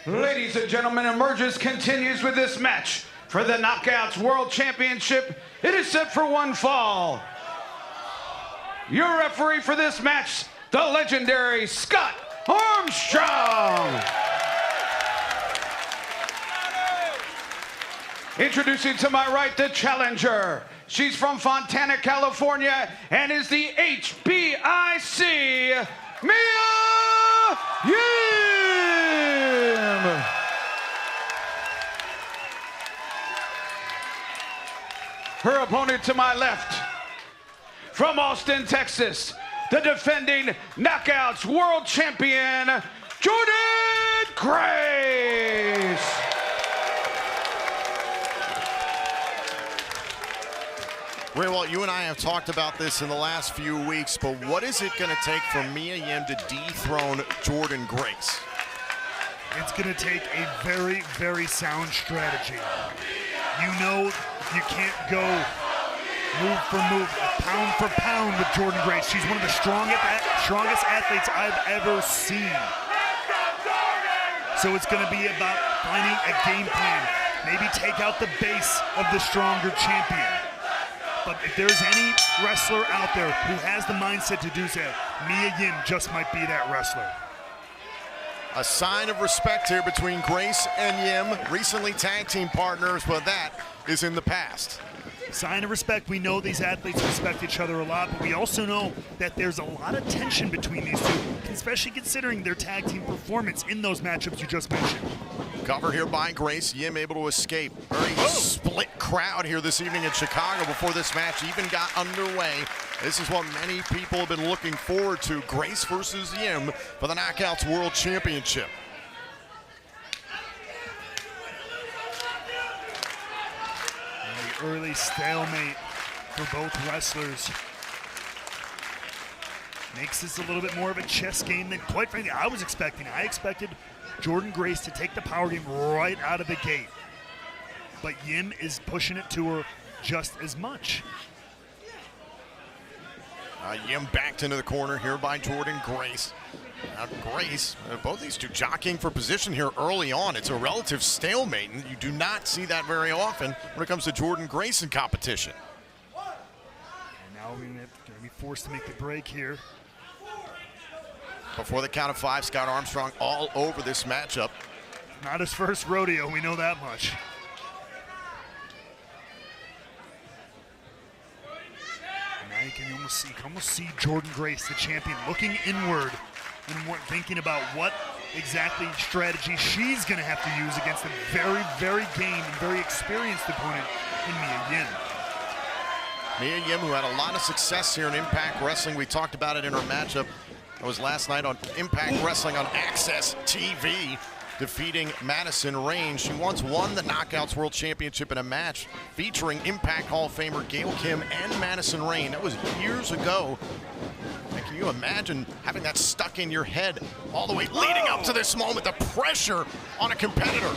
Ladies and gentlemen, Emergence continues with this match. For the Knockouts World Championship, it is set for one fall. Your referee for this match, the legendary Scott Armstrong. Introducing to my right, the challenger. She's from Fontana, California, and is the HBIC, Mia Yim. Her opponent to my left, from Austin, Texas, the defending Knockouts World Champion, Jordynne Grace. Ray, well, you and I have talked about this in the last few weeks, but what is it going to take for Mia Yim to dethrone Jordynne Grace? It's going to take a very, very sound strategy. You know you can't go move for move, pound for pound with Jordynne Grace. She's one of the strongest athletes I've ever seen. So it's going to be about finding a game plan. Maybe take out the base of the stronger champion. But if there's any wrestler out there who has the mindset to do so, Mia Yim just might be that wrestler. A sign of respect here between Grace and Yim, recently tag team partners, but that is in the past. Sign of respect. We know these athletes respect each other a lot, but we also know that there's a lot of tension between these two, especially considering their tag team performance in those matchups you just mentioned. Cover here by Grace. Yim able to escape. Very split crowd here this evening in Chicago before this match even got underway. This is what many people have been looking forward to. Grace versus Yim for the Knockouts World Championship. Early stalemate for both wrestlers. Makes this a little bit more of a chess game than, quite frankly, I was expecting. I expected Jordynne Grace to take the power game right out of the gate. But Yim is pushing it to her just as much. Yim backed into the corner here by Jordynne Grace. Now Grace, both these two jockeying for position here early on. It's a relative stalemate, and you do not see that very often when it comes to Jordynne Grace in competition. And now we're going to be forced to make the break here. Before the count of 5, Scott Armstrong all over this matchup. Not his first rodeo, we know that much. Now you can almost see Jordynne Grace, the champion, looking inward and thinking about what exactly strategy she's going to have to use against a very, very game and very experienced opponent in Mia Yim. Mia Yim, who had a lot of success here in Impact Wrestling. We talked about it in our matchup. It was last night on Impact Wrestling on Access TV, defeating Madison Rain. She once won the Knockouts World Championship in a match featuring Impact Hall of Famer Gail Kim and Madison Rain. That was years ago. And can you imagine having that stuck in your head all the way leading up to this moment, the pressure on a competitor?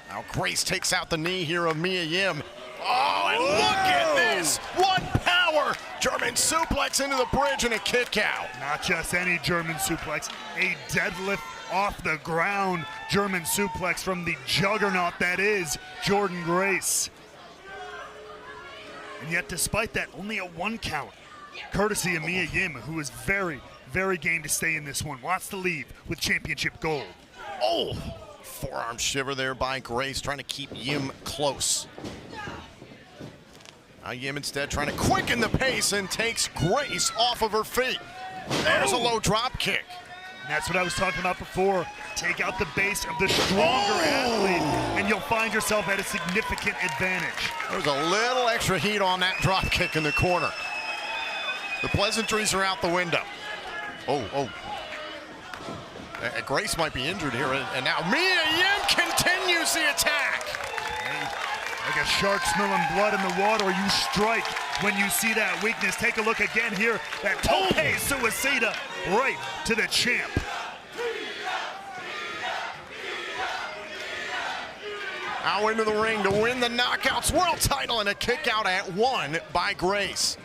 Now Grace takes out the knee here of Mia Yim. Oh, and look at this! What power! German suplex into the bridge and a kick out. Not just any German suplex, a deadlift off the ground German suplex from the juggernaut that is Jordynne Grace. And yet despite that, only a 1 count, courtesy of Mia Yim, who is very, very game to stay in this one. Wants to leave with championship gold. Oh, forearm shiver there by Grace, trying to keep Yim close. Now Yim instead trying to quicken the pace and takes Grace off of her feet. There's a low drop kick. And that's what I was talking about before. Take out the base of the stronger athlete, and you'll find yourself at a significant advantage. There's a little extra heat on that drop kick in the corner. The pleasantries are out the window. Grace might be injured here, and now Mia Yim continues the attack. Like a shark smelling blood in the water, you strike when you see that weakness. Take a look again here, that tope suicida right to the champ. Now into the ring to win the Knockouts World title, and a kick out at 1 by Grace.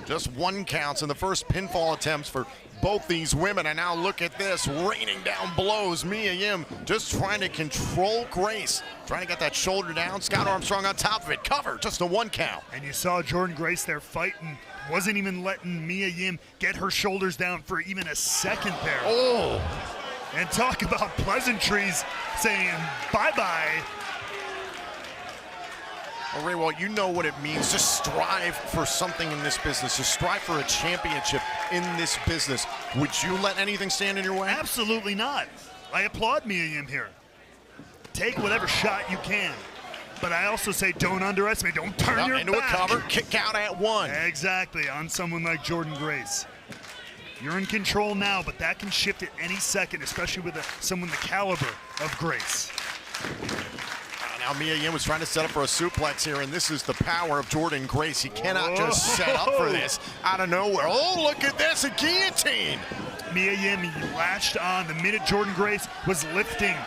Just 1 counts in the first pinfall attempts for both both these women. And now look at this, raining down blows. Mia Yim just trying to control Grace. Trying to get that shoulder down. Scott Armstrong on top of it. Cover, just a 1 count. And you saw Jordynne Grace there fighting. Wasn't even letting Mia Yim get her shoulders down for even a second there. Oh. And talk about pleasantries, saying bye-bye. Well, you know what it means to strive for something in this business, to strive for a championship in this business. Would you let anything stand in your way? Absolutely not. I applaud Mia Yim here. Take whatever shot you can. But I also say don't underestimate, don't turn your into back. a cover, kick out at 1. Exactly, on someone like Jordynne Grace. You're in control now, but that can shift at any second, especially with someone the caliber of Grace. Now Mia Yim was trying to set up for a suplex here, and this is the power of Jordynne Grace. He cannot just set up for this out of nowhere. Oh, look at this, a guillotine. Mia Yim latched on the minute Jordynne Grace was lifting.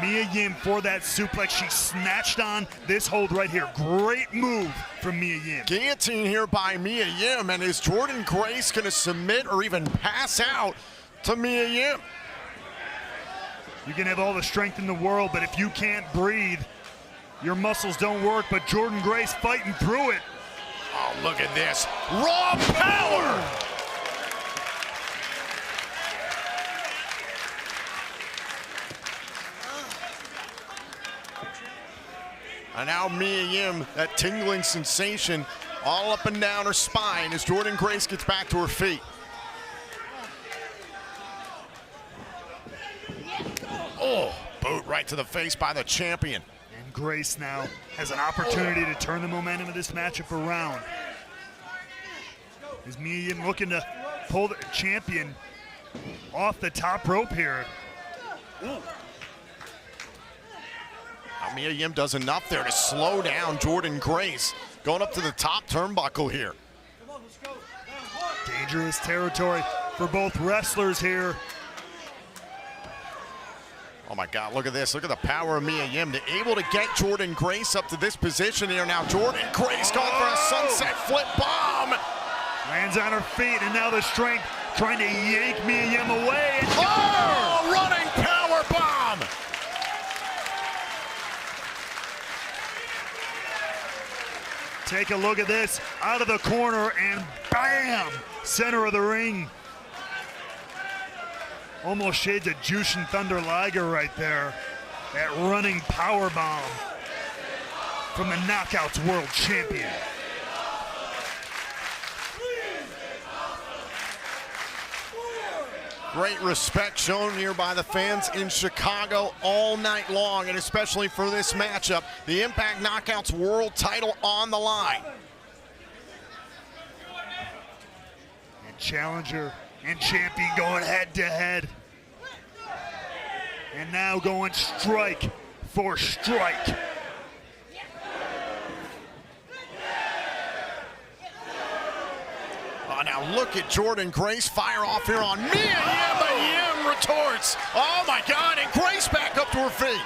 Mia Yim for that suplex, she snatched on this hold right here. Great move from Mia Yim. Guillotine here by Mia Yim, and is Jordynne Grace going to submit or even pass out to Mia Yim? You can have all the strength in the world, but if you can't breathe, your muscles don't work. But Jordynne Grace fighting through it. Oh, look at this. Raw power! And now Mia Yim, that tingling sensation all up and down her spine as Jordynne Grace gets back to her feet. Oh, boot right to the face by the champion. And Grace now has an opportunity to turn the momentum of this matchup around. Is Mia Yim looking to pull the champion off the top rope here? Now Mia Yim does enough there to slow down Jordynne Grace. Going up to the top turnbuckle here. Dangerous territory for both wrestlers here. Oh my God, look at this. Look at the power of Mia Yim. They're able to get Jordynne Grace up to this position here. Now Jordynne Grace going for a sunset flip bomb. Lands on her feet, and now the strength trying to yank Mia Yim away. And oh, running power bomb. Take a look at this. Out of the corner, and bam! Center of the ring. Almost shades of Jushin Thunder Liger right there. That running power bomb from the Knockouts World Champion. Great respect shown here by the fans in Chicago all night long, and especially for this matchup. The Impact Knockouts World title on the line. And challenger and champion going head to head. And now going strike for strike. Oh, now look at Jordynne Grace fire off here on Mia Yim, but Yim retorts. Oh my God, and Grace back up to her feet.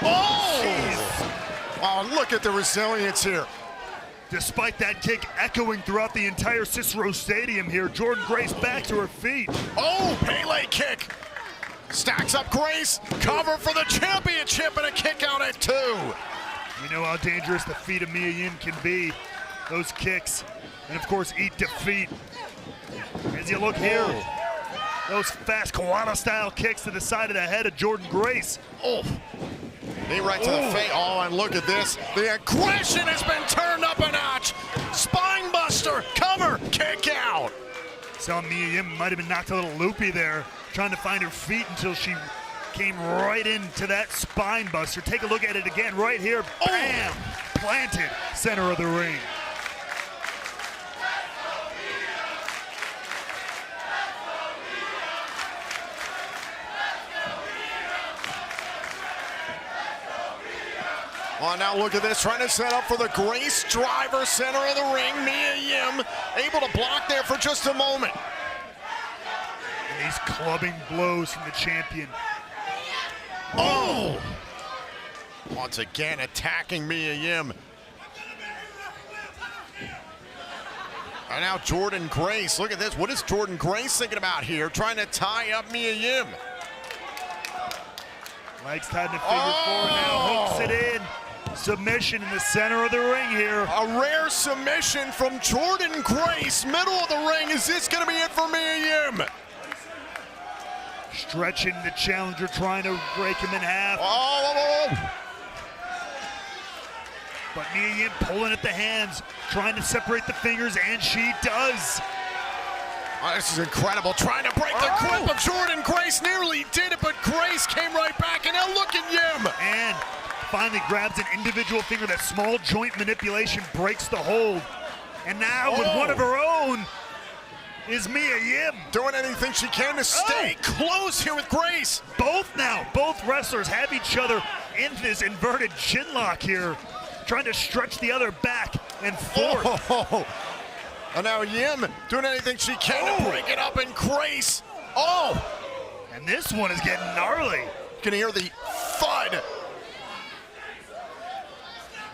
Oh! Oh, look at the resilience here. Despite that kick echoing throughout the entire Cicero Stadium here, Jordynne Grace back to her feet. Oh, Pele kick. Stacks up Grace, cover for the championship, and a kick out at 2. You know how dangerous the feet of Mia Yim can be. Those kicks, and of course, eat defeat. As you look here, those fast Kawada-style kicks to the side of the head of Jordynne Grace. Oh, knee right to the face. Oh, and look at this. The aggression has been turned up a notch. Spine buster, cover, kick out. Saw Mia Yim might have been knocked a little loopy there, trying to find her feet until she came right into that spine buster. Take a look at it again right here. Bam! Planted center of the ring. Oh, now look at this, trying to set up for the Grace driver, center of the ring. Mia Yim able to block there for just a moment. And these clubbing blows from the champion. Oh! Once again attacking Mia Yim. And now Jordynne Grace, look at this. What is Jordynne Grace thinking about here? Trying to tie up Mia Yim. Legs tied in the figure four, now hooks it in. Submission in the center of the ring here. A rare submission from Jordynne Grace. Middle of the ring. Is this going to be it for Mia Yim? Stretching the challenger, trying to break him in half. Oh. But Mia Yim pulling at the hands, trying to separate the fingers, and she does. Oh, this is incredible. Trying to break the grip of Jordynne Grace. Nearly did it, but Grace came right back. And now look at Yim. And finally grabs an individual finger. That small joint manipulation breaks the hold. And now with one of her own is Mia Yim. Doing anything she can to stay close here with Grace. Both wrestlers have each other in this inverted chin lock here, trying to stretch the other back and forth. And now Yim doing anything she can to break it up, and Grace. And this one is getting gnarly. You can hear the thud.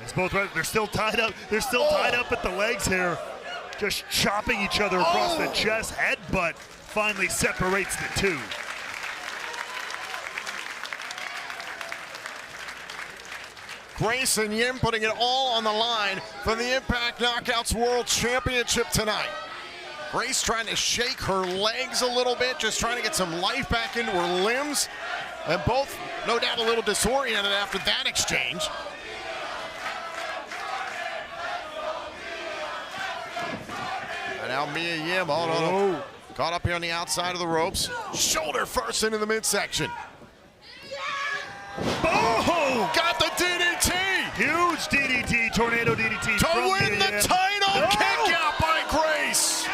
It's both right. They're still tied up. They're still tied up at the legs here, just chopping each other across the chest. Headbutt finally separates the two. Grace and Yim putting it all on the line for the Impact Knockouts World Championship tonight. Grace trying to shake her legs a little bit, just trying to get some life back into her limbs. And both, no doubt, a little disoriented after that exchange. And now Mia Yim, caught up here on the outside of the ropes. Shoulder first into the midsection. Got the DDT! Huge DDT, tornado DDT. To win the title! Kick out by Grace!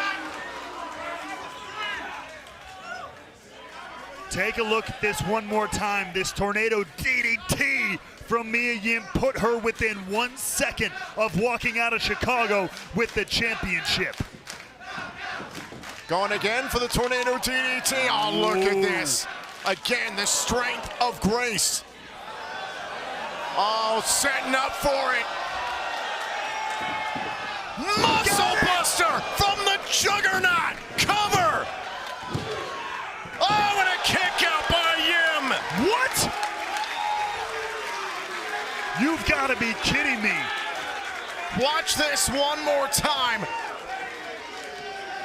Take a look at this one more time. This tornado DDT from Mia Yim put her within 1 second of walking out of Chicago with the championship. Going again for the tornado DDT. Oh, look at this. Again, the strength of Grace. Oh, setting up for it. Muscle Buster from the Juggernaut. Cover. Oh, and a kick out by Yim. What? You've got to be kidding me. Watch this one more time.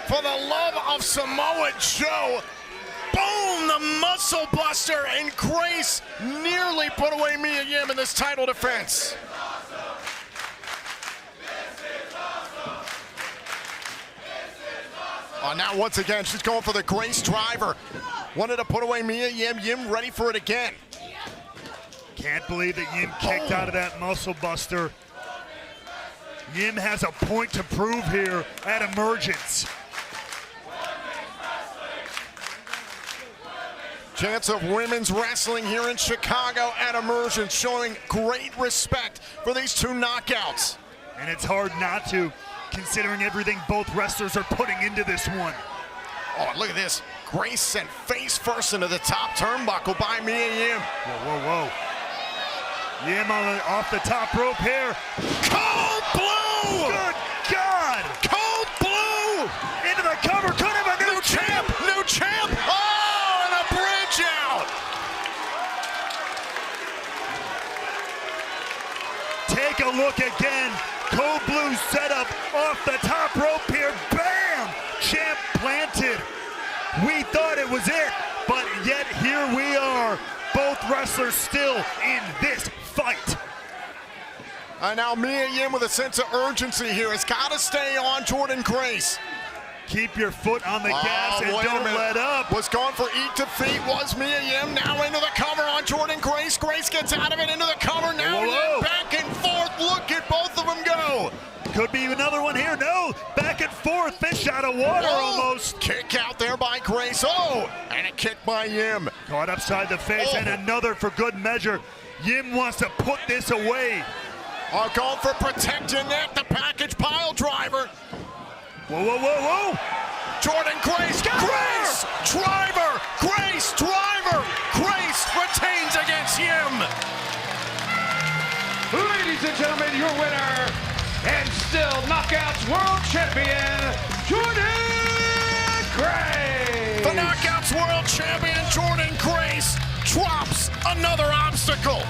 For the love of Samoa Joe. Boom, the Muscle Buster, and Grace nearly put away Mia Yim in this title defense. Oh, now once again, she's going for the Grace driver. Wanted to put away Mia Yim. Yim ready for it again. Can't believe that Yim kicked out of that Muscle Buster. Yim has a point to prove here at Emergence. Chance of women's wrestling here in Chicago at Emergence, showing great respect for these two knockouts. And it's hard not to, considering everything both wrestlers are putting into this one. Oh, look at this. Grace sent face first into the top turnbuckle by Mia Yim. Whoa. Yim off the top rope here. Cold blue! Good God! Cold blue! Into the cover, could have a new champ! New champ! Oh, and a bridge out! Take a look again. Cold blue setup off the top rope here. Bam! Champ planted. We thought it was it, but yet here we are. Both wrestlers still in this fight. And now Mia Yim with a sense of urgency here has got to stay on Jordynne Grace. Keep your foot on the gas and don't let up. Was going for eat defeat, was Mia Yim. Now into the cover on Jordynne Grace. Grace gets out of it, into the cover. Now Yim back and forth. Look at both of them go. Could be another one here. No, back and forth, fish out of water almost. Kick out there by Grace. And a kick by Yim. Caught upside the face and another for good measure. Yim wants to put this away. Going for protect your neck, the package pile driver. Whoa. Jordynne Grace, Grace, driver, Grace, driver. Grace retains against Yim. Ladies and gentlemen, your winner and still Knockouts World Champion, World Champion Jordynne Grace drops another obstacle.